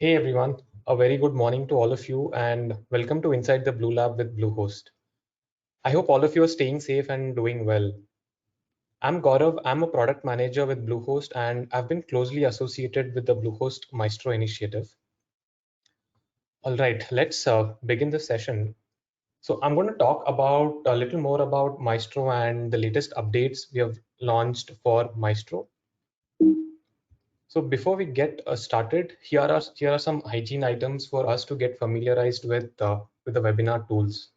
Hey everyone, a very good morning to all of you and welcome to Inside the Blue Lab with Bluehost. I hope all of you are staying safe and doing well. I'm Gaurav, I'm a product manager with Bluehost and I've been closely associated with the Bluehost Maestro initiative. All right, let's begin the session. So I'm going to talk about a little more about Maestro and the latest updates we have launched for Maestro. So before we get started, here are some hygiene items for us to get familiarized with the webinar tools.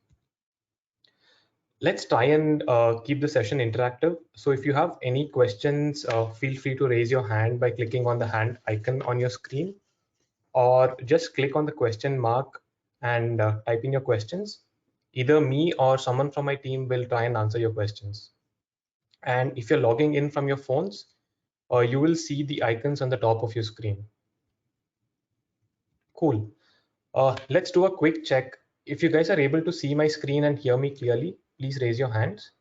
Let's try and keep the session interactive. So if you have any questions, feel free to raise your hand by clicking on the hand icon on your screen, or just click on the question mark and type in your questions. Either me or someone from my team will try and answer your questions. And if you're logging in from your phones, you will see the icons on the top of your screen. Cool. Let's do a quick check. If you guys are able to see my screen and hear me clearly, please raise your hands.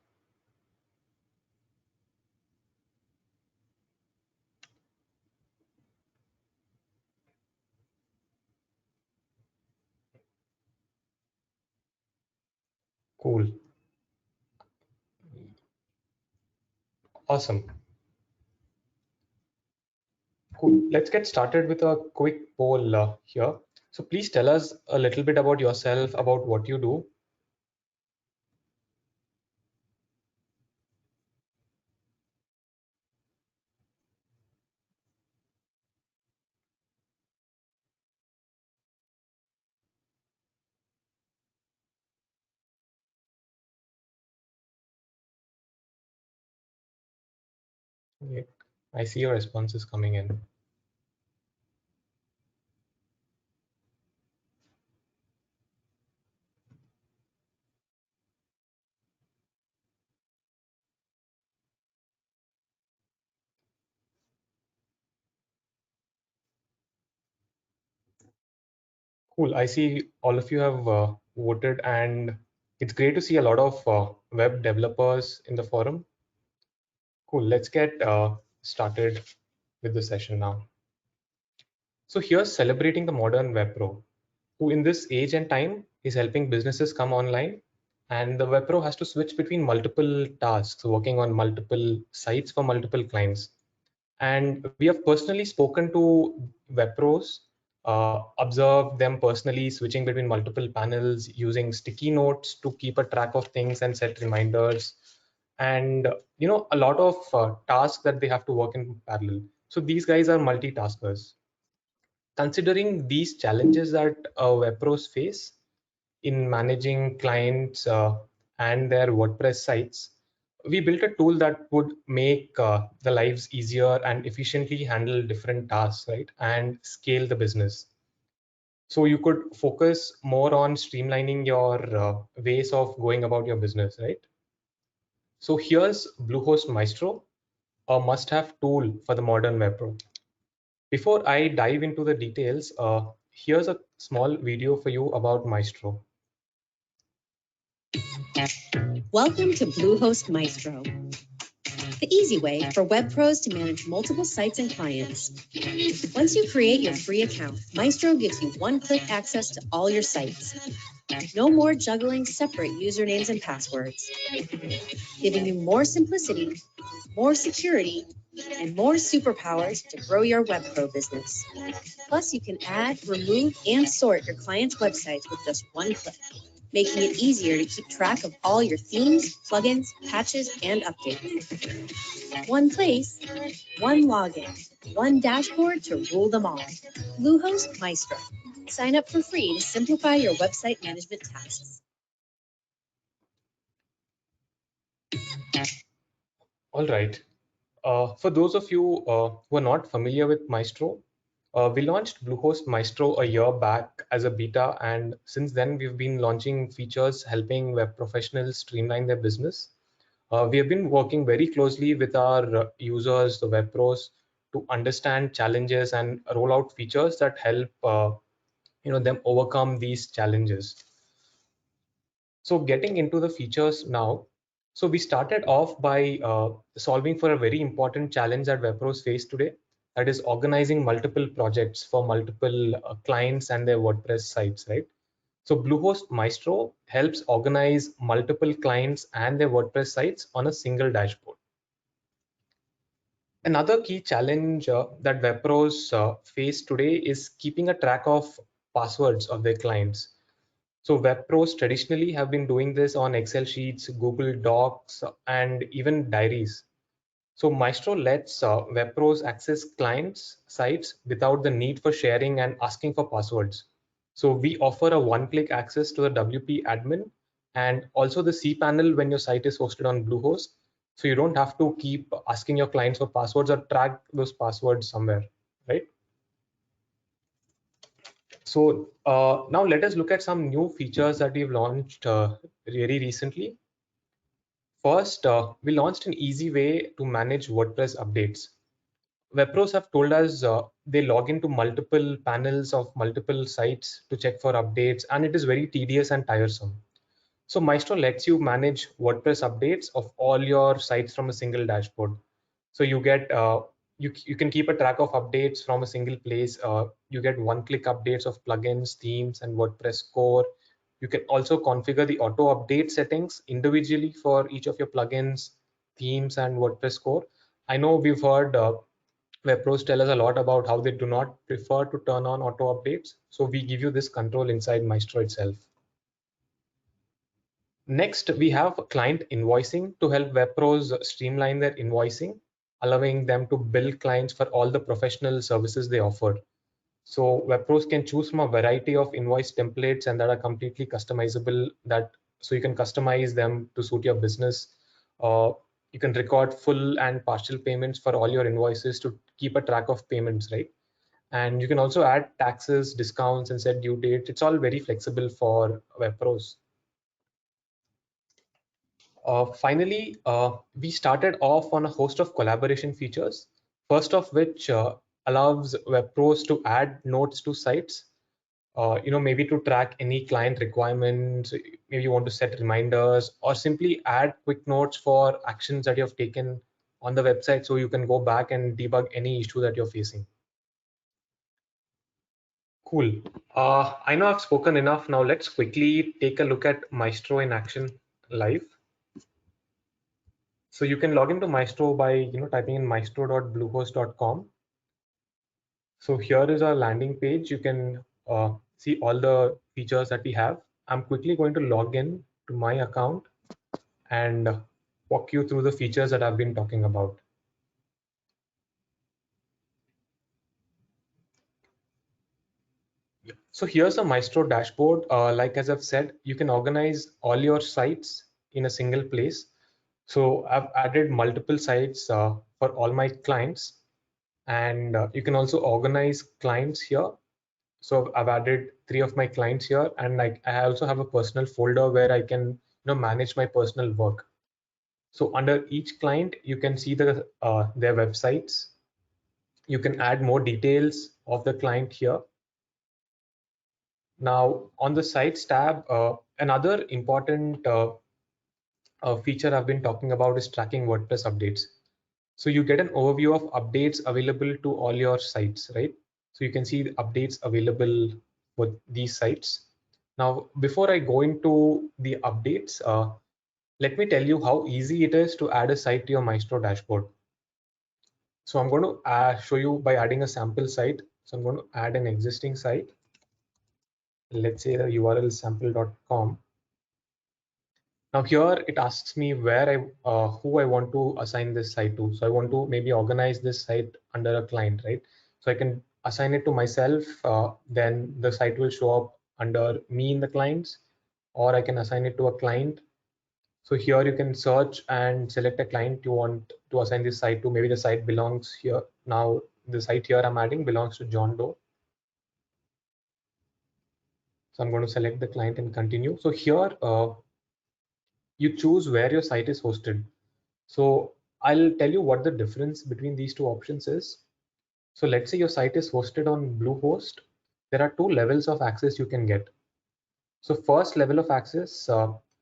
Cool. Awesome. Cool. Let's get started with a quick poll here. So please tell us a little bit about yourself, about what you do. Okay. I see your responses coming in. Cool. I see all of you have voted, and it's great to see a lot of web developers in the forum. Cool. Let's get started with the session now. So here's celebrating the modern web pro, who in this age and time is helping businesses come online. And the web pro has to switch between multiple tasks, working on multiple sites for multiple clients. And we have personally spoken to web pros, observed them personally switching between multiple panels, using sticky notes to keep a track of things and set reminders, and a lot of tasks that they have to work in parallel. So these guys are multitaskers. Considering these challenges that web pros face in managing clients and their WordPress sites, we built a tool that would make the lives easier and efficiently handle different tasks, right? And scale the business. So you could focus more on streamlining your ways of going about your business, right? So here's Bluehost Maestro, a must-have tool for the modern web pro. Before I dive into the details, here's a small video for you about Maestro. Welcome to Bluehost Maestro, the easy way for web pros to manage multiple sites and clients. Once you create your free account, Maestro gives you one-click access to all your sites. No more juggling separate usernames and passwords, giving you more simplicity, more security, and more superpowers to grow your web pro business. Plus, you can add, remove, and sort your clients' websites with just one click, making it easier to keep track of all your themes, plugins, patches, and updates. One place, one login, one dashboard to rule them all. Bluehost Maestro. Sign up for free to simplify your website management tasks. All right. For those of you who are not familiar with Maestro, we launched Bluehost Maestro a year back as a beta, and since then we've been launching features helping web professionals streamline their business. We have been working very closely with our users, the web pros, to understand challenges and roll out features that help them overcome these challenges. So getting into the features now. So we started off by solving for a very important challenge that web pros face today. that is organizing multiple projects for multiple clients and their WordPress sites, right? So Bluehost Maestro helps organize multiple clients and their WordPress sites on a single dashboard. Another key challenge that web pros face today is keeping a track of passwords of their clients. So web pros traditionally have been doing this on Excel sheets, Google Docs, and even diaries. So Maestro lets web pros access clients' sites without the need for sharing and asking for passwords. So we offer a one-click access to the WP admin and also the cPanel when your site is hosted on Bluehost. So you don't have to keep asking your clients for passwords or track those passwords somewhere, right? So now let us look at some new features that we've launched very recently. First, we launched an easy way to manage WordPress updates. Web pros have told us they log into multiple panels of multiple sites to check for updates, and it is very tedious and tiresome. So Maestro lets you manage WordPress updates of all your sites from a single dashboard. So you get you can keep a track of updates from a single place. You get one-click updates of plugins, themes, and WordPress core. You can also configure the auto update settings individually for each of your plugins, themes, and WordPress core. I know we've heard web pros tell us a lot about how they do not prefer to turn on auto updates. So we give you this control inside Maestro itself. Next, we have client invoicing to help web pros streamline their invoicing, allowing them to bill clients for all the professional services they offer. So web pros can choose from a variety of invoice templates and that are completely customizable, that so you can customize them to suit your business. You can record full and partial payments for all your invoices to keep a track of payments, right? And you can also add taxes, discounts, and set due dates. It's all very flexible for web pros. Finally, we started off on a host of collaboration features, first of which allows web pros to add notes to sites, maybe to track any client requirements, maybe you want to set reminders or simply add quick notes for actions that you have taken on the website so you can go back and debug any issue that you're facing. Cool. I know I've spoken enough. Now let's quickly take a look at Maestro in action live. So you can log into Maestro by typing in maestro.bluehost.com. So here is our landing page. You can see all the features that we have. I'm quickly going to log in to my account and walk you through the features that I've been talking about. So here's a Maestro dashboard. Like as I've said, you can organize all your sites in a single place. So I've added multiple sites for all my clients, and you can also organize clients here. So I've added 3 of my clients here, and I also have a personal folder where I can manage my personal work. So under each client, you can see their websites. You can add more details of the client here. Now on the sites tab, another important feature I've been talking about is tracking WordPress updates. So you get an overview of updates available to all your sites, right? So you can see the updates available for these sites. Now, before I go into the updates, let me tell you how easy it is to add a site to your Maestro dashboard. So I'm going to show you by adding a sample site. So I'm going to add an existing site. Let's say the URL sample.com. Now here it asks me who I want to assign this site to. So I want to maybe organize this site under a client, right? So I can assign it to myself. Then the site will show up under me in the clients, or I can assign it to a client. So here you can search and select a client you want to assign this site to. Maybe the site belongs here. Now the site here I'm adding belongs to John Doe. So I'm going to select the client and continue. So here you choose where your site is hosted. So I'll tell you what the difference between these two options is. So let's say your site is hosted on Bluehost. There are 2 levels of access you can get. So first level of access,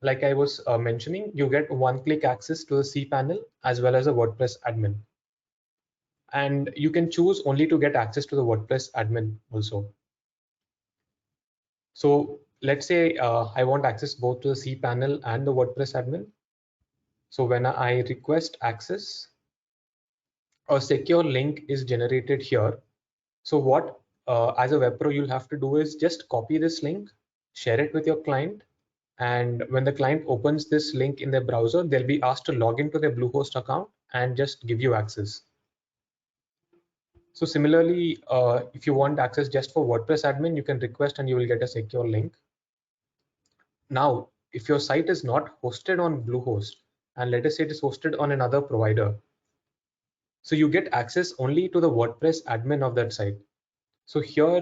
like I was mentioning, you get one-click access to the cPanel as well as a WordPress admin. And you can choose only to get access to the WordPress admin also. So let's say I want access both to the cPanel and the WordPress admin. So when I request access, a secure link is generated here. So what, as a web pro, you'll have to do is just copy this link, share it with your client, and when the client opens this link in their browser, they'll be asked to log into their Bluehost account and just give you access. So similarly, if you want access just for WordPress admin, you can request and you will get a secure link. Now, if your site is not hosted on Bluehost, and let us say it is hosted on another provider, so you get access only to the WordPress admin of that site. So here,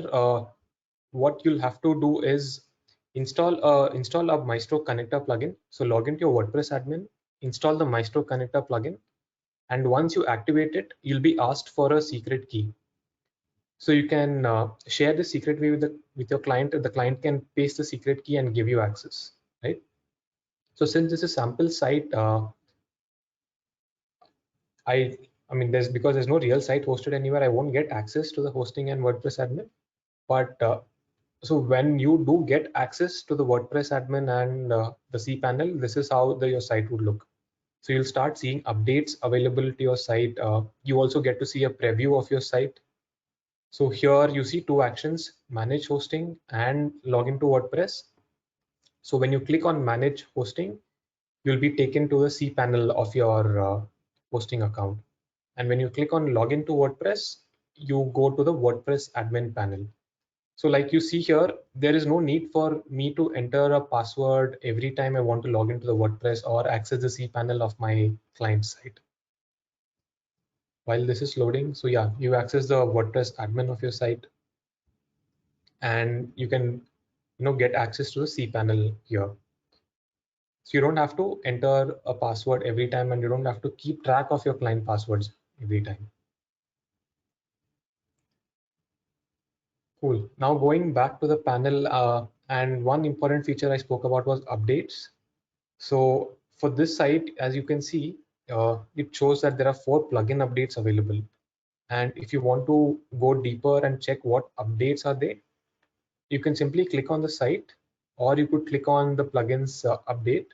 what you'll have to do is install a Maestro connector plugin. So log into your WordPress admin, install the Maestro connector plugin, and once you activate it, you'll be asked for a secret key. So you can share the secret key with your client, and the client can paste the secret key and give you access, right? So since this is sample site, I mean, because there's no real site hosted anywhere, I won't get access to the hosting and WordPress admin. But so when you do get access to the WordPress admin and the cPanel, this is how your site would look. So you'll start seeing updates available to your site. You also get to see a preview of your site. So here you see two actions: manage hosting and log into WordPress. So when you click on manage hosting, you'll be taken to the cPanel of your hosting account. And when you click on login to WordPress, you go to the WordPress admin panel. So like you see here, there is no need for me to enter a password every time I want to log into the WordPress or access the cPanel of my client site. While this is loading, so yeah, you access the WordPress admin of your site, and you can get access to the cPanel here. So you don't have to enter a password every time, and you don't have to keep track of your client passwords every time. Cool. Now going back to the panel, and one important feature I spoke about was updates. So for this site, as you can see, it shows that there are 4 plugin updates available. And if you want to go deeper and check what updates are they, you can simply click on the site, or you could click on the plugins update.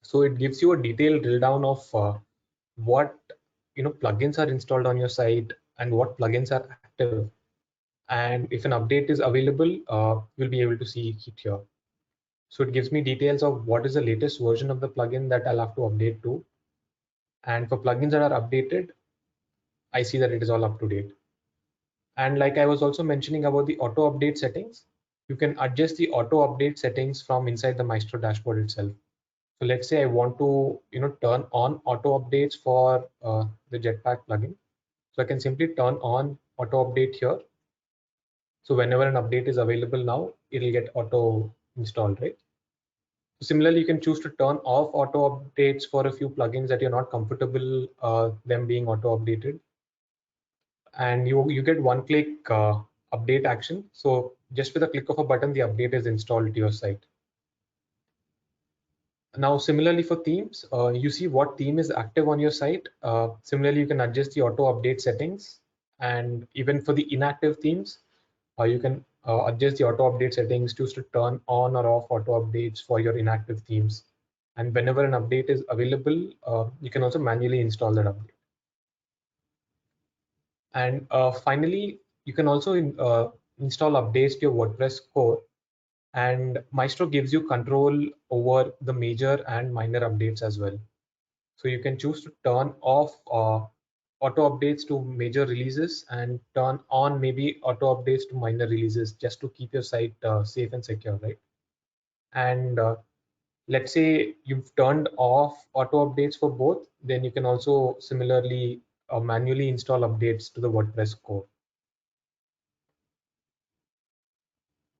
So it gives you a detailed drill down of what plugins are installed on your site and what plugins are active. And if an update is available, you'll be able to see it here. So it gives me details of what is the latest version of the plugin that I'll have to update to. And for plugins that are updated, I see that it is all up to date. And like I was also mentioning about the auto update settings, you can adjust the auto update settings from inside the Maestro dashboard itself. So let's say I want to turn on auto updates for the Jetpack plugin. So I can simply turn on auto update here. So whenever an update is available now, it'll get auto installed, right? Similarly, you can choose to turn off auto updates for a few plugins that you're not comfortable them being auto updated. And you get one-click update action. So just with a click of a button, the update is installed to your site. Now, similarly for themes, you see what theme is active on your site. Similarly, you can adjust the auto update settings, and even for the inactive themes, you can adjust the auto update settings, choose to turn on or off auto updates for your inactive themes. And whenever an update is available, you can also manually install that update. And finally, you can also install updates to your WordPress core. And Maestro gives you control over the major and minor updates as well. So you can choose to turn off auto updates to major releases and turn on maybe auto updates to minor releases, just to keep your site safe and secure, right? And let's say you've turned off auto updates for both, then you can also similarly manually install updates to the WordPress core.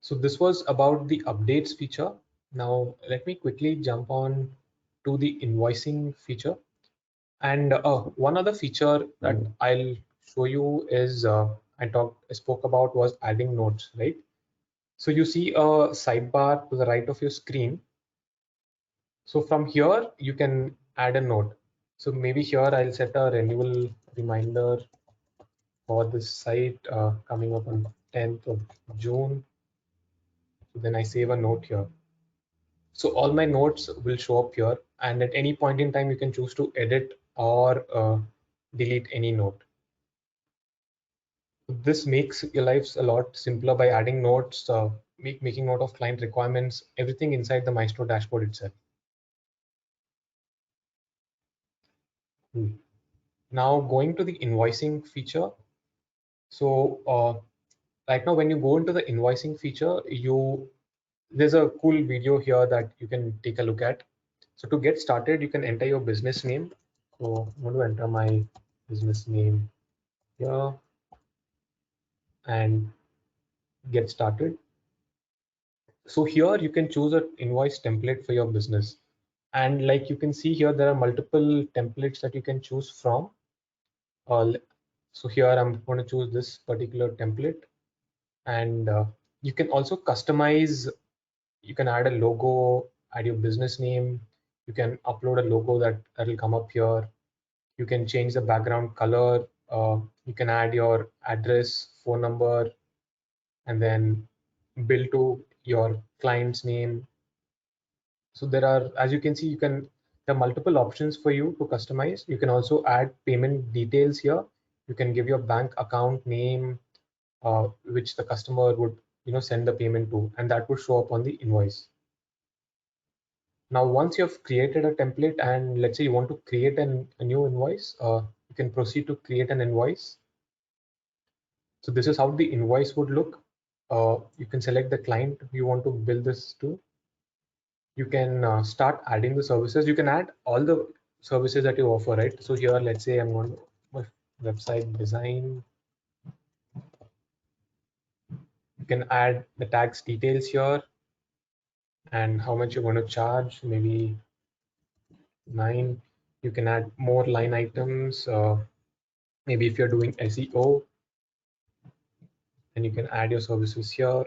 So this was about the updates feature. Now let me quickly jump on to the invoicing feature. And one other feature that I'll show you is I spoke about was adding notes, right? So you see a sidebar to the right of your screen. So from here, you can add a note. So maybe here I'll set a renewal reminder for this site coming up on 10th of June. So then I save a note here. So all my notes will show up here, and at any point in time, you can choose to edit or delete any note. This makes your lives a lot simpler by adding notes, making note of client requirements, everything inside the Maestro dashboard itself. Now going to the invoicing feature. So right now, when you go into the invoicing feature, there's a cool video here that you can take a look at. So to get started, you can enter your business name. So I'm going to enter my business name here and get started. So here you can choose an invoice template for your business. And like you can see here, there are multiple templates that you can choose from. So here I'm going to choose this particular template, and you can also customize. You can add a logo, add your business name. You can upload a logo that will come up here. You can change the background color. You can add your address, phone number, and then bill to your client's name. So there are, as you can see, there are multiple options for you to customize. You can also add payment details here. You can give your bank account name, which the customer would send the payment to, and that would show up on the invoice. Now, once you have created a template, and let's say you want to create a new invoice, you can proceed to create an invoice. So this is how the invoice would look. You can select the client you want to bill this to. You can start adding the services. You can add all the services that you offer, right? So here, let's say I'm on my website design. You can add the tax details here and how much you're going to charge, maybe 9. You can add more line items. Maybe if you're doing SEO, then you can add your services here.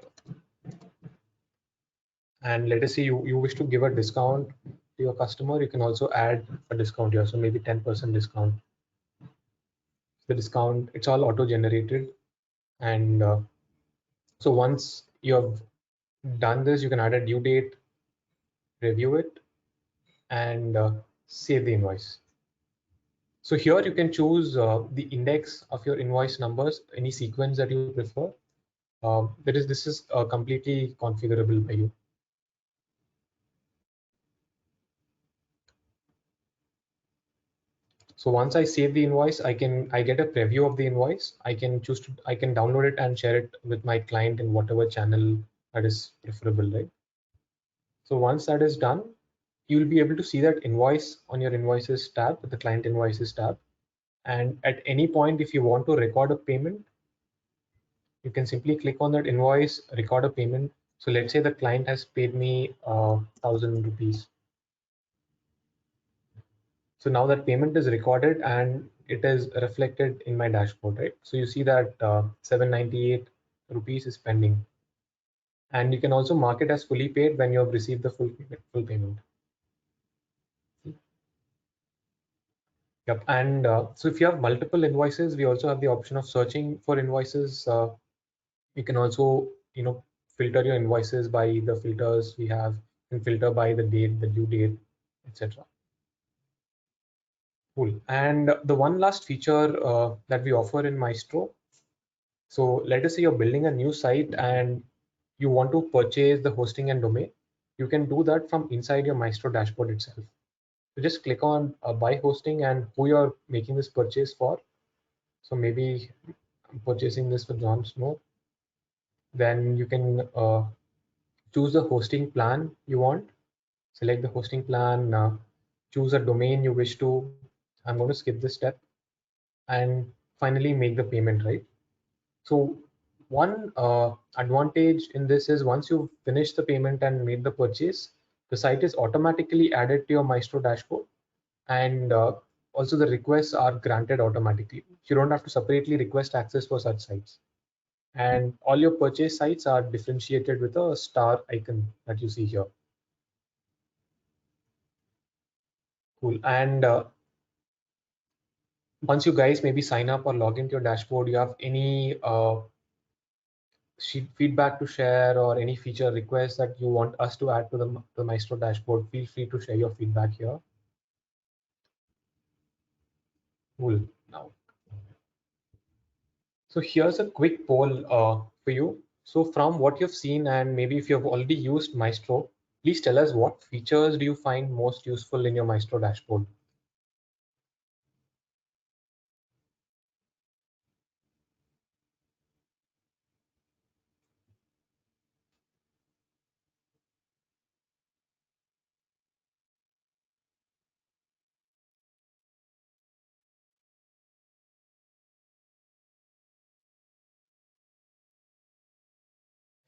And let us say you wish to give a discount to your customer, you can also add a discount here. So maybe 10% discount. The discount, it's all auto-generated. And so once you have done this, you can add a due date, review it, and save the invoice. So here you can choose the index of your invoice numbers, any sequence that you prefer. This is completely configurable by you. So once I save the invoice, I get a preview of the invoice. I can download it and share it with my client in whatever channel that is preferable, right? So once that is done, you'll be able to see that invoice on your invoices tab, the client invoices tab. And at any point, if you want to record a payment, you can simply click on that invoice, record a payment. So let's say the client has paid me 1,000 rupees. So now that payment is recorded and it is reflected in my dashboard, right? So you see that 798 rupees is pending. And you can also mark it as fully paid when you have received the full payment. Yep. And so if you have multiple invoices, we also have the option of searching for invoices. You can also, filter your invoices by the filters we have, and filter by the date, the due date, etc. Cool. And the one last feature that we offer in Maestro. So let us say you're building a new site and you want to purchase the hosting and domain. You can do that from inside your Maestro dashboard itself. So just click on buy hosting and who you're making this purchase for. So maybe I'm purchasing this for Jon Snow. Then you can choose the hosting plan you want. Select the hosting plan, choose a domain you wish to. I'm going to skip this step and finally make the payment, right? So one advantage in this is once you finish the payment and made the purchase, the site is automatically added to your Maestro dashboard, and also the requests are granted automatically. You don't have to separately request access for such sites. And all your purchase sites are differentiated with a star icon that you see here. Cool. And once you guys maybe sign up or log into your dashboard, you have any sheet feedback to share or any feature requests that you want us to add to the Maestro dashboard, feel free to share your feedback here. Cool. Now, so here's a quick poll for you. So from what you've seen, and maybe if you've already used Maestro, please tell us what features do you find most useful in your Maestro dashboard?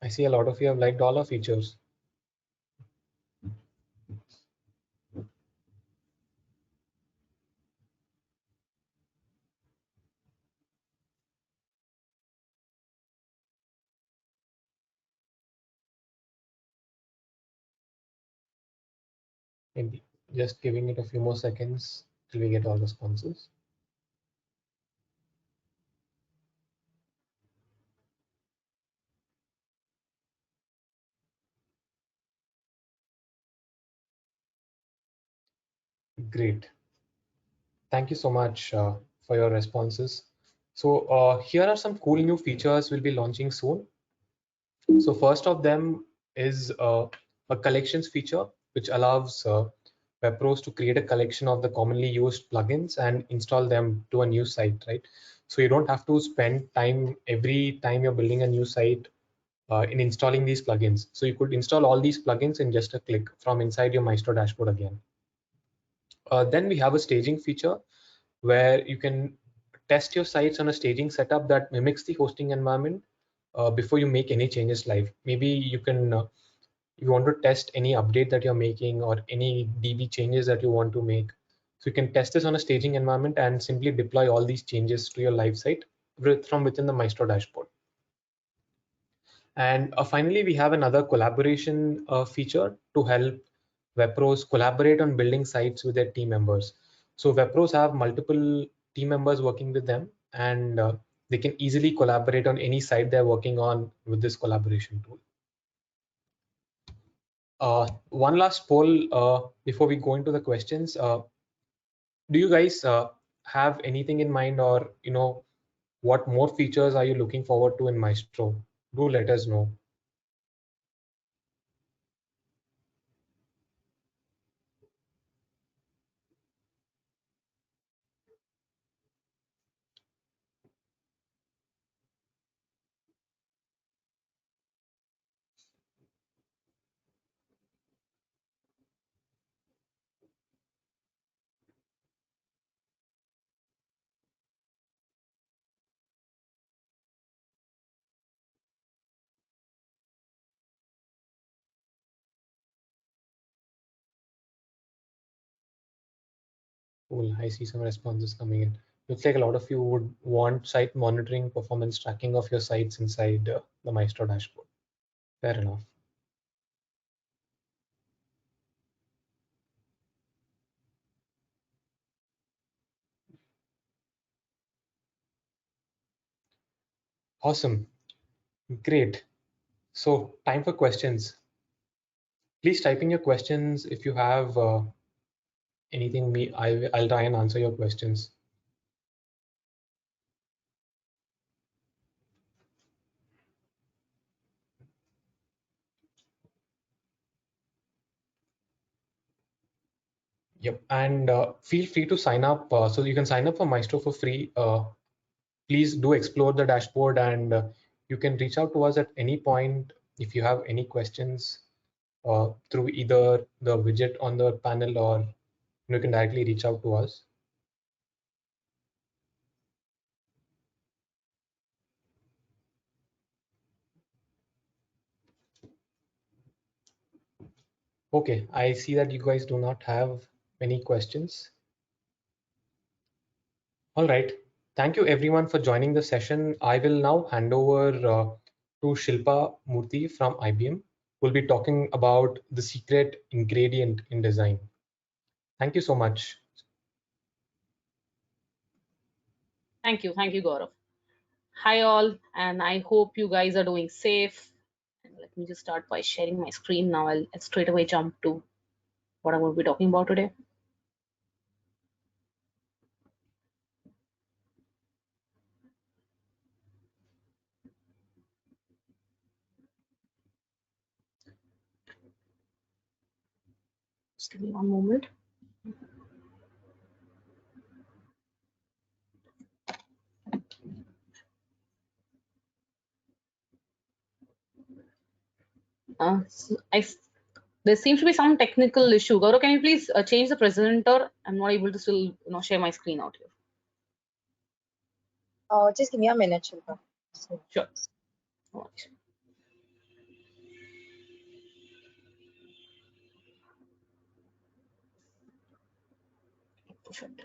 I see a lot of you have liked all our features. Maybe just giving it a few more seconds till we get all responses. Great. Thank you so much for your responses. So here are some cool new features we'll be launching soon. So first of them is a collections feature, which allows web pros to create a collection of the commonly used plugins and install them to a new site, right? So you don't have to spend time every time you're building a new site in installing these plugins. So you could install all these plugins in just a click from inside your Maestro dashboard again. Then we have a staging feature where you can test your sites on a staging setup that mimics the hosting environment before you make any changes live. Maybe you can, you want to test any update that you're making or any DB changes that you want to make. So you can test this on a staging environment and simply deploy all these changes to your live site from within the Maestro dashboard. And finally, we have another collaboration feature to help web pros collaborate on building sites with their team members. So web pros have multiple team members working with them, and they can easily collaborate on any site they're working on with this collaboration tool. One last poll before we go into the questions. Do you guys have anything in mind, or what more features are you looking forward to in Maestro? Do let us know. Cool. I see some responses coming in. Looks like a lot of you would want site monitoring, performance tracking of your sites inside the Maestro dashboard. Fair enough. Awesome. Great. So time for questions. Please type in your questions if you have anything. I'll try and answer your questions. Yep. And feel free to sign up. So you can sign up for Maestro for free. Please do explore the dashboard, and you can reach out to us at any point if you have any questions through either the widget on the panel, or you can directly reach out to us. Okay, I see that you guys do not have many questions. All right. Thank you everyone for joining the session. I will now hand over to Shilpa Murthy from IBM, who will be talking about the secret ingredient in design. Thank you so much. Thank you, Gaurav. Hi all, and I hope you guys are doing safe. And let me just start by sharing my screen now. I'll straight away jump to what I'm going to be talking about today. Just give me one moment. There seems to be some technical issue. Gaurav, can you please change the presenter? I'm not able to still share my screen out here. Just give me a minute, Shilpa. Sure. No worries. Perfect.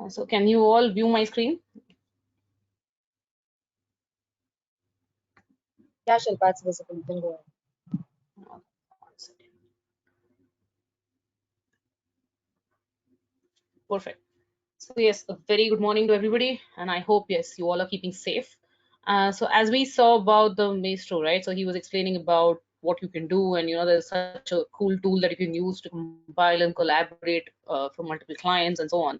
So can you all view my screen? Yeah, Shilpa, it's visible. You can go ahead. One second. Perfect. So yes, a very good morning to everybody, and I hope yes you all are keeping safe. So as we saw about the Maestro, right? So he was explaining about what you can do, and there's such a cool tool that you can use to compile and collaborate for multiple clients and so on.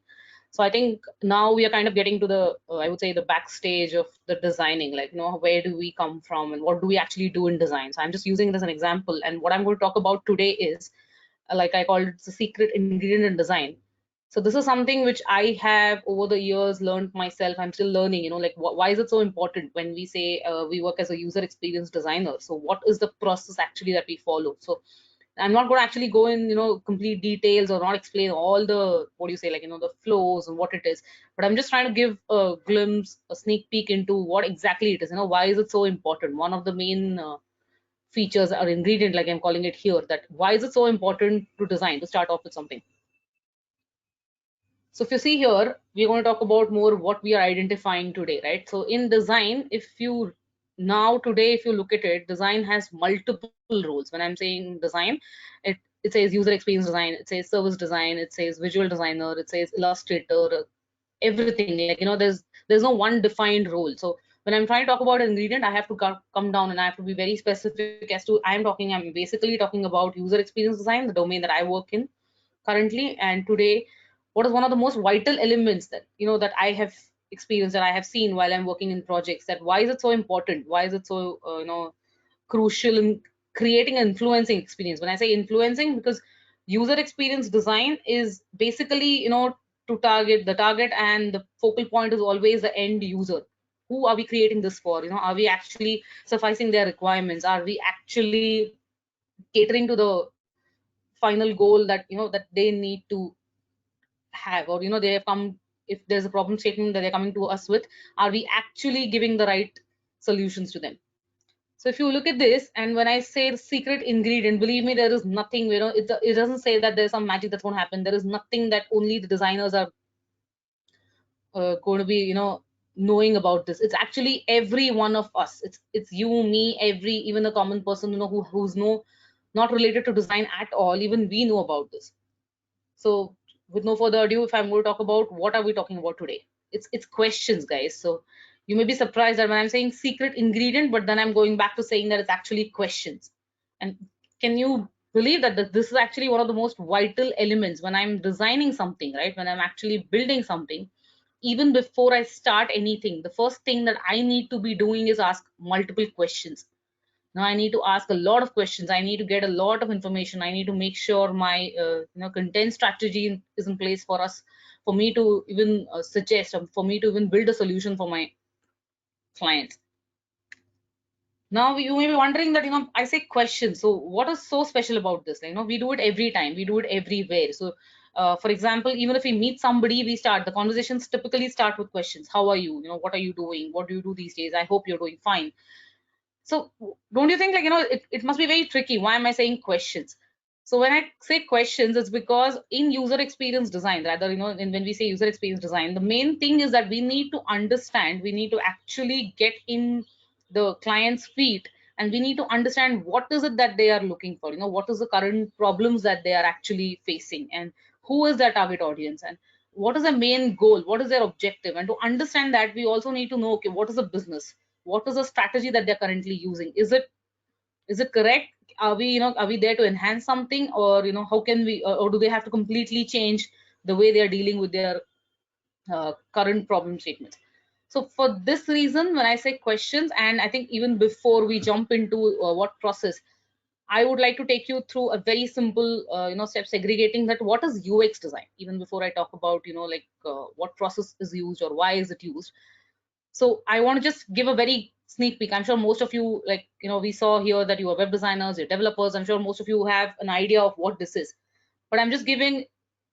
So I think now we are kind of getting to the I would say the backstage of the designing, like where do we come from and what do we actually do in design. So I'm just using it as an example, and what I'm going to talk about today is like I called it the secret ingredient in design. So this is something which I have over the years learned myself. I'm still learning, like why is it so important when we say we work as a user experience designer? So what is the process actually that we follow? So I'm not going to actually go in, complete details or not explain all the, what do you say, like, the flows and what it is, but I'm just trying to give a glimpse, a sneak peek into what exactly it is, why is it so important? One of the main features or ingredient, like I'm calling it here, that why is it so important to design, to start off with something. So if you see here, we're going to talk about more what we are identifying today, right? So in design, if you look at it, design has multiple roles. When I'm saying design, it says user experience design, it says service design, it says visual designer, it says illustrator, everything. Like, there's no one defined role. So when I'm trying to talk about an ingredient, I have to come down and I have to be very specific as to I'm basically talking about user experience design, the domain that I work in currently. And today, what is one of the most vital elements that that I have experienced, that I have seen while I'm working in projects, that why is it so important, why is it so crucial in creating an influencing experience? When I say influencing, because user experience design is basically to target the target, and the focal point is always the end user. Who are we creating this for? Are we actually sufficing their requirements? Are we actually catering to the final goal that that they need to have, or they have come, if there's a problem statement that they're coming to us with, are we actually giving the right solutions to them? So if you look at this, and when I say the secret ingredient, believe me, there is nothing, it doesn't say that there's some magic that's going to happen. There is nothing that only the designers are going to be knowing about this. It's actually every one of us. It's you, me, every, even the common person who's not related to design at all, even we know about this. So with no further ado, if I'm going to talk about what are we talking about today, it's questions, guys. So you may be surprised that when I'm saying secret ingredient, but then I'm going back to saying that it's actually questions. And can you believe that this is actually one of the most vital elements when I'm designing something, right? When I'm actually building something, even before I start anything, the first thing that I need to be doing is ask multiple questions. Now I need to ask a lot of questions. I need to get a lot of information. I need to make sure my content strategy is in place for us, for me to even suggest, for me to even build a solution for my clients. Now you may be wondering that I say questions. So what is so special about this? We do it every time. We do it everywhere. So for example, even if we meet somebody, the conversations typically start with questions. How are you? What are you doing? What do you do these days? I hope you're doing fine. So don't you think, like, it must be very tricky? Why am I saying questions? So when I say questions, it's because in user experience design, rather, when we say user experience design, the main thing is that we need to understand, we need to actually get in the client's feet, and we need to understand what is it that they are looking for, what is the current problems that they are actually facing, and who is their target audience, and what is the main goal, what is their objective, and to understand that we also need to know, okay, what is the business, what is the strategy that they're currently using, is it correct, are we, are we there to enhance something, or how can we, or do they have to completely change the way they are dealing with their current problem statements. So for this reason, when I say questions, and I think even before we jump into what process, I would like to take you through a very simple, step segregating that what is UX design, even before I talk about, what process is used or why is it used. So I want to just give a very sneak peek. I'm sure most of you, we saw here that you are web designers, you're developers. I'm sure most of you have an idea of what this is, but I'm just giving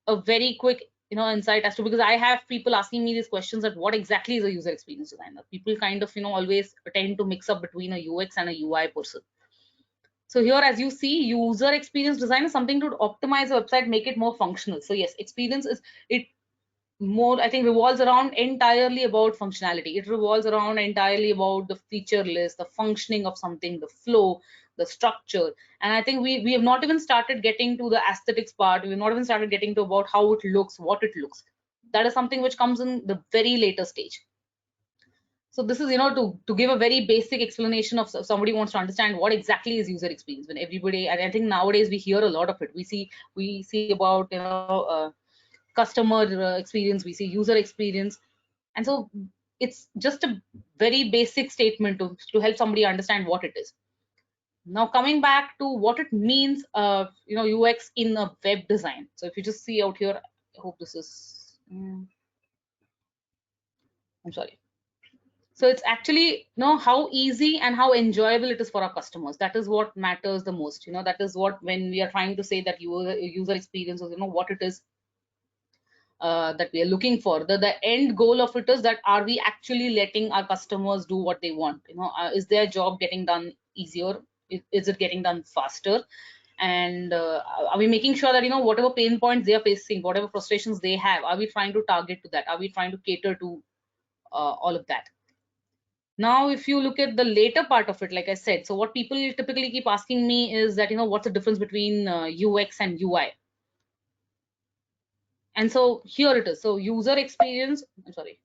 a very quick, insight as to, because I have people asking me these questions that what exactly is a user experience designer. People kind of, always tend to mix up between a UX and a UI person. So here, as you see, user experience design is something to optimize a website, make it more functional. So yes, experience is it more, I think, revolves around entirely about functionality. It revolves around entirely about the feature list, the functioning of something, the flow, the structure. And I think we have not even started getting to the aesthetics part. We've not even started getting to about how it looks, what it looks. That is something which comes in the very later stage. So this is, to give a very basic explanation of, somebody wants to understand what exactly is user experience. When everybody, and I think nowadays we hear a lot of it. We see about, customer experience, we see user experience. And so it's just a very basic statement to help somebody understand what it is. Now coming back to what it means, UX in a web design. So if you just see out here, I hope this is, I'm sorry. So it's actually, how easy and how enjoyable it is for our customers. That is what matters the most. That is what, when we are trying to say that user experience is, what it is that we are looking for. The end goal of it is that, are we actually letting our customers do what they want? Is their job getting done easier? Is it getting done faster? And are we making sure that, whatever pain points they are facing, whatever frustrations they have, are we trying to target to that? Are we trying to cater to all of that? Now, if you look at the later part of it, like I said, so what people typically keep asking me is that, what's the difference between UX and UI? And so here it is. So user experience, I'm sorry.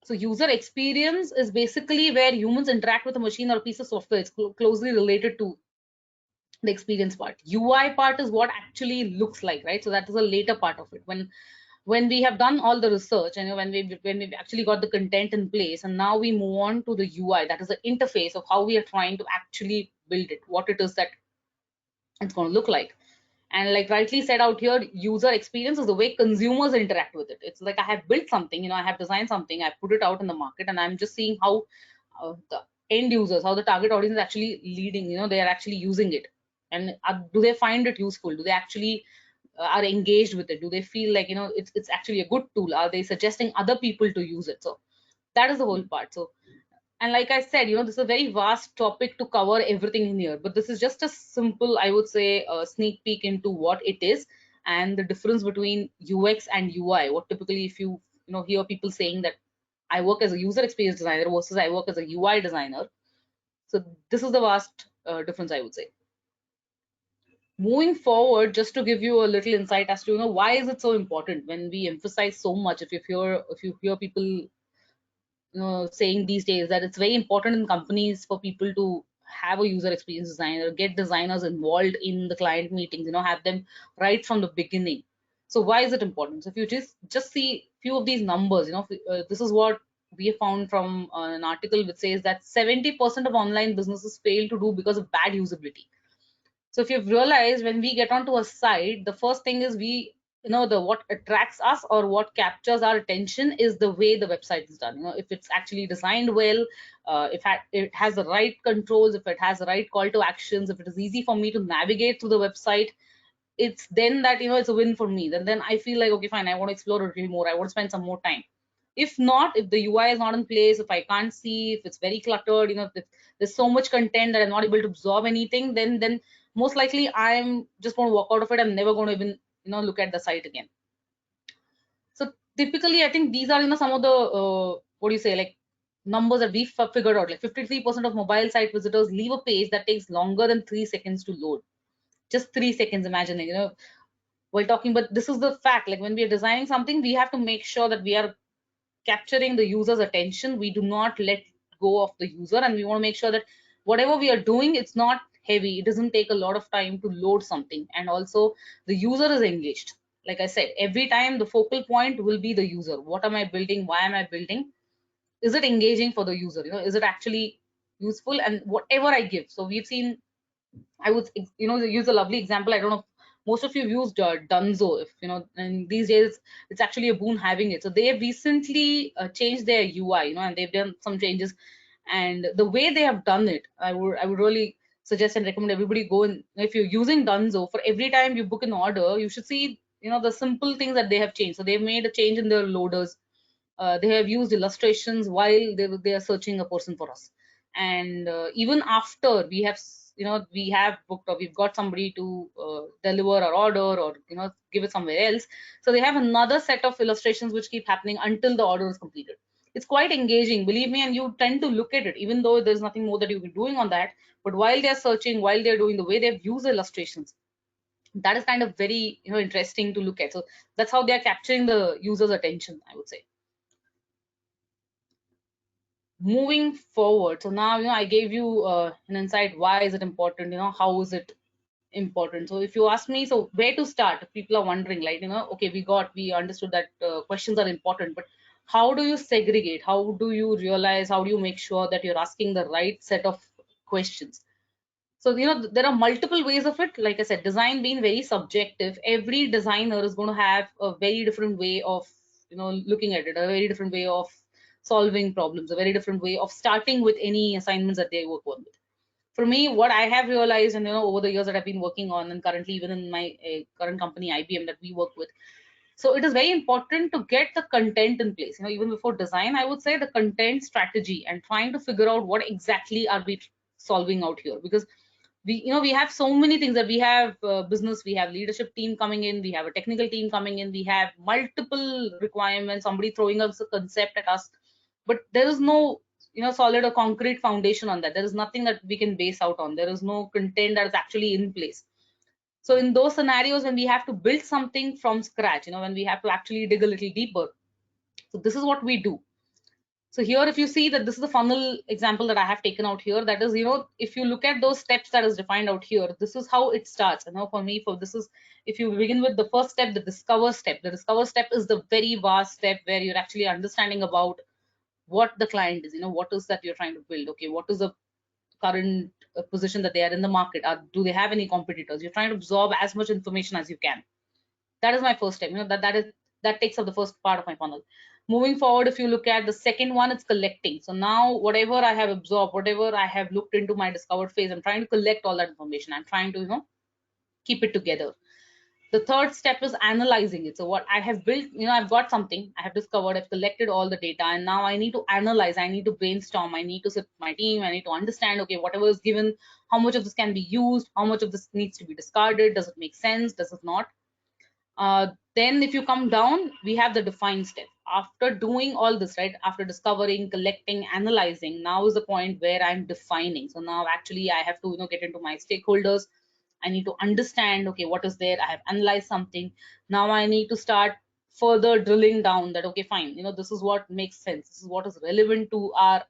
So user experience is basically where humans interact with a machine or a piece of software. It's closely related to the experience part. UI part is what actually looks like, right? So that is a later part of it. When we have done all the research and when we've actually got the content in place, and now we move on to the UI, that is the interface of how we are trying to actually build it, what it is that it's going to look like. And like rightly said out here, user experience is the way consumers interact with it. It's like I have built something, I have designed something, I put it out in the market, and I'm just seeing how the end users, how the target audience is actually leading, they are actually using it. And do they find it useful? Do they actually are engaged with it? Do they feel like, it's actually a good tool? Are they suggesting other people to use it? So that is the whole part. So, and like I said, this is a very vast topic to cover everything in here, but this is just a simple, I would say, a sneak peek into what it is and the difference between UX and UI. What typically, if you hear people saying that I work as a user experience designer versus I work as a UI designer. So this is the vast difference, I would say. Moving forward, just to give you a little insight as to why is it so important when we emphasize so much. If you hear people saying these days that it's very important in companies for people to have a user experience designer, get designers involved in the client meetings, have them right from the beginning. So why is it important? So if you just see few of these numbers, this is what we have found from an article which says that 70% of online businesses fail to do because of bad usability. So if you've realized, when we get onto a site, the first thing is what attracts us or what captures our attention is the way the website is done. If it's actually designed well, if it has the right controls, if it has the right call to actions, if it is easy for me to navigate through the website, it's then that it's a win for me. Then I feel like, okay, fine, I want to explore a little more, I want to spend some more time. If not, if the UI is not in place, if I can't see, if it's very cluttered, if there's so much content that I'm not able to absorb anything, then most likely I'm just going to walk out of it. I'm never going to even look at the site again. So typically, I think these are some of the what do you say, like numbers that we've figured out. Like 53% of mobile site visitors leave a page that takes longer than 3 seconds to load. Just 3 seconds, imagining, while talking, but this is the fact, like when we are designing something, we have to make sure that we are capturing the user's attention. We do not let go of the user, and we want to make sure that whatever we are doing, it's not heavy. It doesn't take a lot of time to load something, and also the user is engaged. Like I said, every time the focal point will be the user. What am I building? Why am I building? Is it engaging for the user? Is it actually useful? And whatever I give. So we've seen, I would, use a lovely example. I don't know if most of you have used Dunzo, if and these days it's actually a boon having it. So they have recently changed their UI, and they've done some changes. And the way they have done it, I would really suggest and recommend everybody go in. If you're using Dunzo, for every time you book an order, you should see, the simple things that they have changed. So they've made a change in their loaders. They have used illustrations while they are searching a person for us. And even after we have we have booked, or we've got somebody to deliver our order, or give it somewhere else, so they have another set of illustrations which keep happening until the order is completed. It's quite engaging, believe me, and you tend to look at it even though there's nothing more that you can be doing on that. But while they're searching, while they're doing, the way they've used illustrations, that is kind of very interesting to look at. So that's how they're capturing the user's attention, I would say. Moving forward, so now I gave you an insight. Why is it important? How is it important? So if you ask me, so where to start? If people are wondering, like, okay, we understood that questions are important, but how do you segregate? How do you realize? How do you make sure that you're asking the right set of questions? So there are multiple ways of it. Like I said, design being very subjective, every designer is going to have a very different way of looking at it, a very different way of solving problems, a very different way of starting with any assignments that they work on with. For me, what I have realized, and over the years that I've been working on, and currently even in my current company IBM that we work with, so it is very important to get the content in place. Even before design, I would say the content strategy, and trying to figure out what exactly are we solving out here. Because we have so many things, that we have business, we have leadership team coming in, we have a technical team coming in, we have multiple requirements, somebody throwing us a concept at us, but there is no solid or concrete foundation on that. There is nothing that we can base out on. There is no content that is actually in place. So in those scenarios, when we have to build something from scratch, when we have to actually dig a little deeper, so this is what we do. So here, if you see that this is the funnel example that I have taken out here, that is, if you look at those steps that is defined out here, this is how it starts. For me, this is, if you begin with the first step, the discover step. The discover step is the very vast step where you're actually understanding about what the client is, what is that you're trying to build. Okay, what is the current position that they are in the market? Do they have any competitors? You're trying to absorb as much information as you can. That is my first step. That takes up the first part of my funnel. Moving forward, if you look at the second one, it's collecting. So now whatever I have absorbed, whatever I have looked into my discovered phase, I'm trying to collect all that information. I'm trying to keep it together. The third step is analyzing it. So what I have built, I've got something, I have discovered, I've collected all the data, and now I need to analyze, I need to brainstorm, I need to sit with my team, I need to understand, okay, whatever is given, how much of this can be used, how much of this needs to be discarded, does it make sense, does it not? Then if you come down, we have the define step. After doing all this, right, after discovering, collecting, analyzing, now is the point where I'm defining. So now actually I have to get into my stakeholders. I need to understand, okay, what is there? I have analyzed something. Now I need to start further drilling down that, okay, fine, this is what makes sense. This is what is relevant to our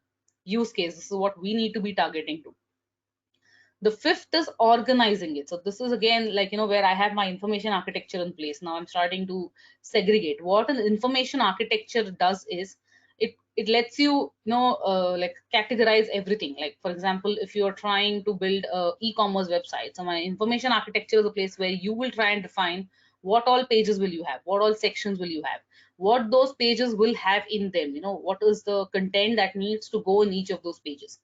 use case. This is what we need to be targeting to. The fifth is organizing it. So this is again, like, where I have my information architecture in place. Now I'm starting to segregate. What an information architecture does is it lets you, like categorize everything. Like, for example, if you're trying to build a e-commerce website, so my information architecture is a place where you will try and define what all pages will you have, what all sections will you have, what those pages will have in them, what is the content that needs to go in each of those pages.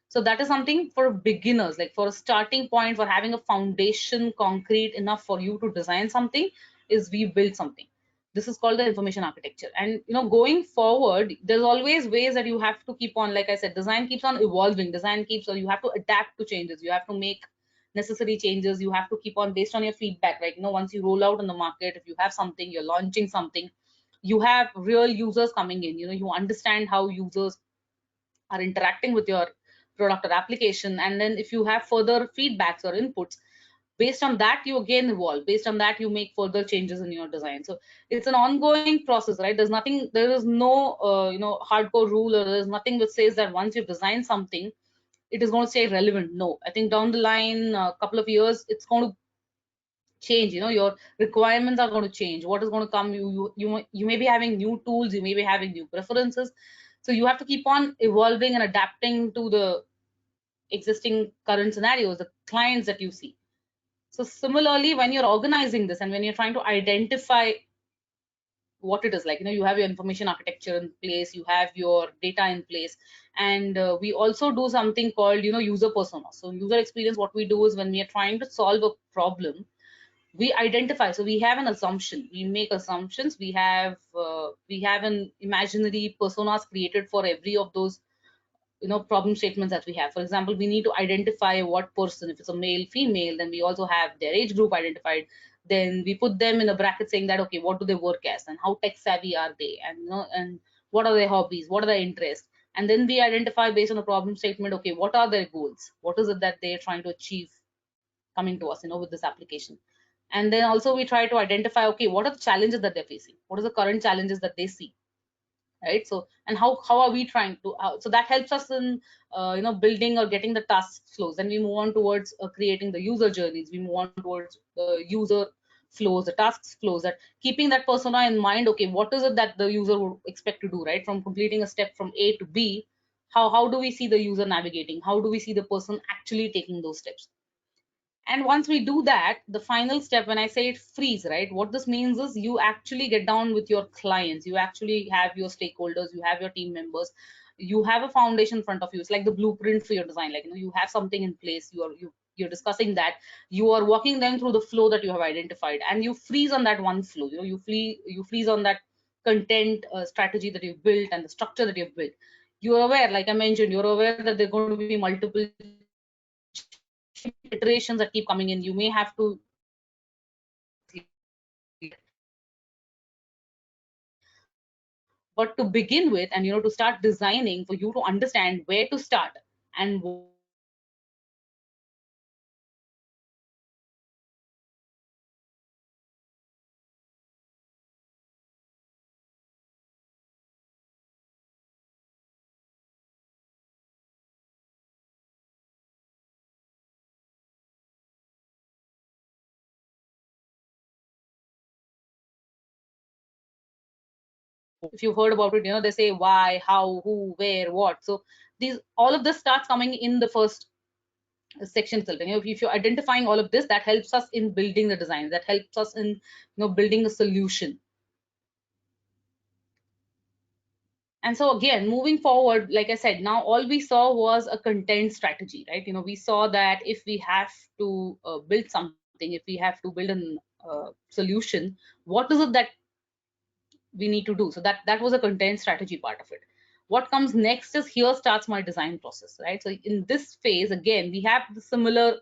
So that is something for beginners, like for a starting point, for having a foundation concrete enough for you to design something, is we build something. This is called the information architecture. And going forward, there's always ways that you have to keep on, like I said, design keeps on evolving. Design keeps on, you have to adapt to changes. You have to make necessary changes. You have to keep on based on your feedback. Like, once you roll out in the market, if you have something, you're launching something, you have real users coming in, you understand how users are interacting with your product or application. And then if you have further feedbacks or inputs, based on that you again evolve, based on that you make further changes in your design. So it's an ongoing process, right? There's nothing, there is no hardcore rule, or there's nothing which says that once you've designed something it is going to stay relevant. No, I think down the line a couple of years it's going to change. Your requirements are going to change. What is going to come, you may be having new tools, you may be having new preferences, so you have to keep on evolving and adapting to the existing current scenarios, the clients that you see. So similarly, when you're organizing this and when you're trying to identify what it is, like you have your information architecture in place, you have your data in place, and we also do something called user persona. So user experience, what we do is when we are trying to solve a problem, we identify. So we have an assumption, we make assumptions, we have an imaginary personas created for every of those problem statements that we have. For example, we need to identify what person, if it's a male, female, then we also have their age group identified. Then we put them in a bracket saying that, okay, what do they work as and how tech savvy are they, and and what are their hobbies, what are their interests. And then we identify based on the problem statement, okay, what are their goals, what is it that they're trying to achieve coming to us with this application. And then also we try to identify, okay, what are the challenges that they're facing, what are the current challenges that they see, right? So, and how are we trying to so that helps us in building or getting the task flows. Then we move on towards creating the user journeys, we move on towards the user flows, the tasks flows, that keeping that persona in mind. Okay, what is it that the user would expect to do, right? From completing a step from A to B, how do we see the user navigating, how do we see the person actually taking those steps? And once we do that, the final step, when I say it freeze, right, what this means is you actually get down with your clients, you actually have your stakeholders, you have your team members, you have a foundation in front of you. It's like the blueprint for your design. Like you have something in place, you're discussing that, you are walking them through the flow that you have identified, and you freeze on that one flow. You freeze on that content strategy that you've built and the structure that you've built. You're aware, like I mentioned, you're aware that there are going to be multiple iterations that keep coming in. You may have to, but to begin with, and to start designing, for you to understand where to start and if you've heard about it, they say why, how, who, where, what. So all of this starts coming in the first section itself. And if you're identifying all of this, that helps us in building the design, that helps us in building a solution. And so again, moving forward, like I said, now all we saw was a content strategy, right? We saw that if we have to build something, if we have to build a solution, what is it that we need to do? So that was a content strategy part of it. What comes next is, here starts my design process, right? So in this phase, again, we have the similar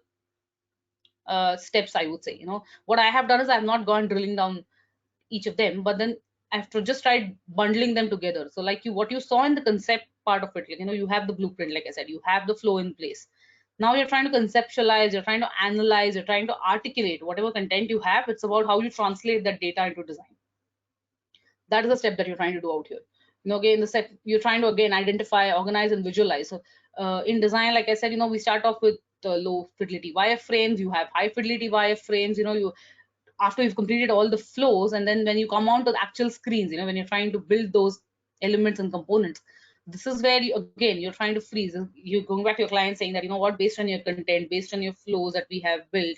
steps, I would say. What I have done is I've not gone drilling down each of them, but then I have to just try bundling them together. So like what you saw in the concept part of it, you have the blueprint, like I said, you have the flow in place. Now you're trying to conceptualize, you're trying to analyze, you're trying to articulate whatever content you have. It's about how you translate that data into design. That is the step that you're trying to do out here. Again, the set, you're trying to again identify, organize, and visualize. So in design, like I said, we start off with low fidelity wireframes, you have high fidelity wireframes, you after you've completed all the flows, and then when you come on to the actual screens, when you're trying to build those elements and components, this is where you're trying to freeze. You're going back to your client saying that, what, based on your content, based on your flows that we have built,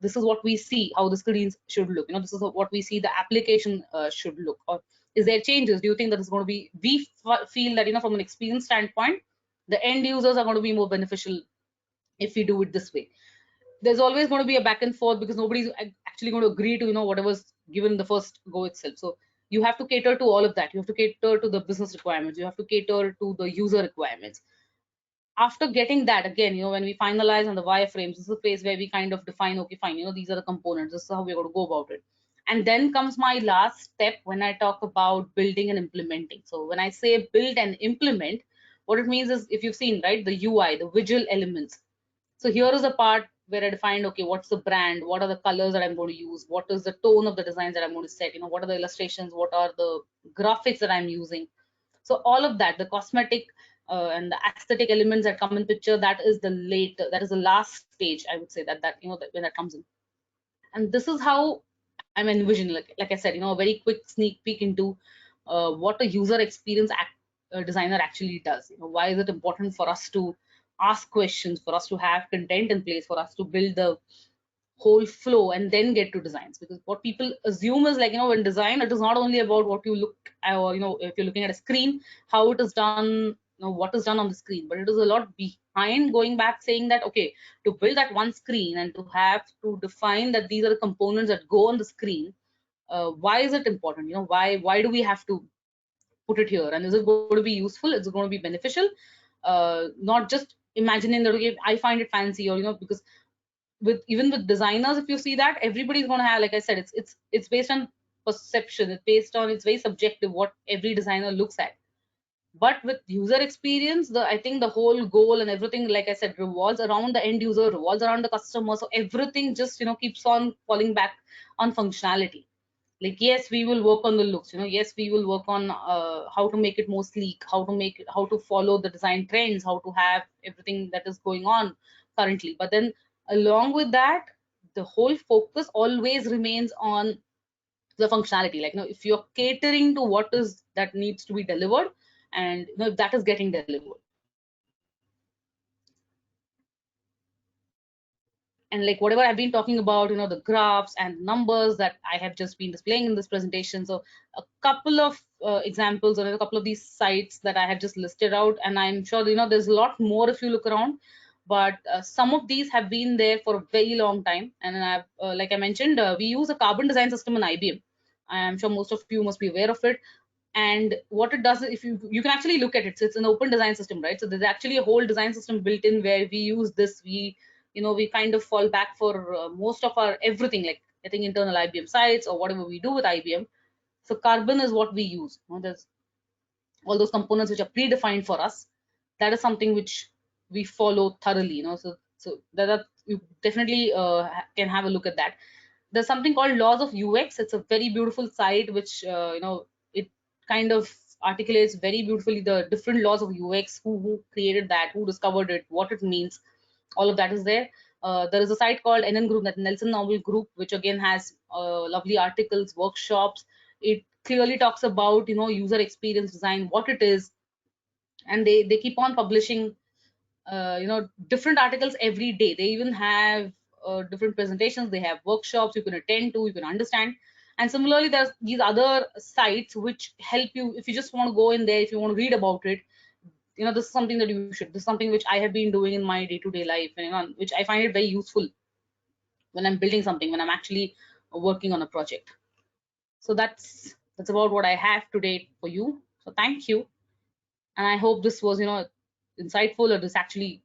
this is what we see how the screens should look. This is what we see the application should look. Or is there changes? Do you think that it's going to be, we feel that, from an experience standpoint, the end users are going to be more beneficial if we do it this way. There's always going to be a back and forth, because nobody's actually going to agree to whatever's given the first go itself. So you have to cater to all of that. You have to cater to the business requirements, you have to cater to the user requirements. After getting that, again, when we finalize on the wireframes, this is the phase where we kind of define, okay, fine, these are the components, this is how we're going to go about it. And then comes my last step when I talk about building and implementing. So when I say build and implement, what it means is, if you've seen, right, the UI, the visual elements. So here is a part where I defined, okay, what's the brand, what are the colors that I'm going to use, what is the tone of the designs that I'm going to set, what are the illustrations, what are the graphics that I'm using. So all of that, the cosmetic and the aesthetic elements that come in picture, that is the last stage, I would say, that when that comes in. And this is how I'm envisioning, like I said, a very quick sneak peek into what a user experience designer actually does. Why is it important for us to ask questions, for us to have content in place, for us to build the whole flow and then get to designs? Because what people assume is, like, when design, it is not only about what you look at, or if you're looking at a screen, how it is done, what is done on the screen, but it is a lot behind, going back, saying that, okay, to build that one screen and to have to define that these are the components that go on the screen, why is it important? Why do we have to put it here, and is it going to be useful, is it going to be beneficial? Not just imagining that, okay, I find it fancy, or because even with designers, if you see that, everybody's going to have, like I said, it's based on perception, it's very subjective what every designer looks at. But with user experience, I think the whole goal and everything, like I said, revolves around the end user, revolves around the customer. So everything just keeps on falling back on functionality. Like, yes, we will work on the looks, yes, we will work on how to make it more sleek, how to follow the design trends, how to have everything that is going on currently. But then along with that, the whole focus always remains on the functionality. Like, if you're catering to what is that needs to be delivered, and if that is getting delivered. And like whatever I've been talking about, the graphs and numbers that I have just been displaying in this presentation. So a couple of examples, or a couple of these sites that I have just listed out, and I'm sure there's a lot more if you look around, but some of these have been there for a very long time. And I've like I mentioned, we use a carbon design system in IBM. I'm sure most of you must be aware of it. And what it does is, if you can actually look at it, so it's an open design system, right? So there's actually a whole design system built in where we use this. We kind of fall back for most of our everything, like I think internal IBM sites or whatever we do with IBM. So carbon is what we use. There's all those components which are predefined for us. That is something which we follow thoroughly. So that you definitely can have a look at that. There's something called Laws of UX. It's a very beautiful site which it kind of articulates very beautifully the different laws of UX, who created that, who discovered it, what it means. All of that is there. There is a site called NN Group, that Nelson Noble Group, which again has lovely articles, workshops. It clearly talks about user experience design, what it is, and they keep on publishing different articles every day. They even have different presentations, they have workshops you can attend to, you can understand. And similarly, there's these other sites which help you if you just want to go in there, if you want to read about it. This is something that this is something which I have been doing in my day-to-day life, and which I find it very useful when I'm building something, when I'm actually working on a project. So that's about what I have today for you. So thank you, and I hope this was insightful, or this actually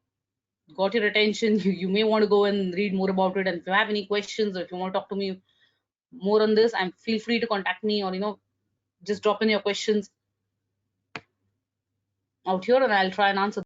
got your attention. You may want to go and read more about it, and if you have any questions, or if you want to talk to me more on this, and feel free to contact me, or just drop in your questions out here, and I'll try and answer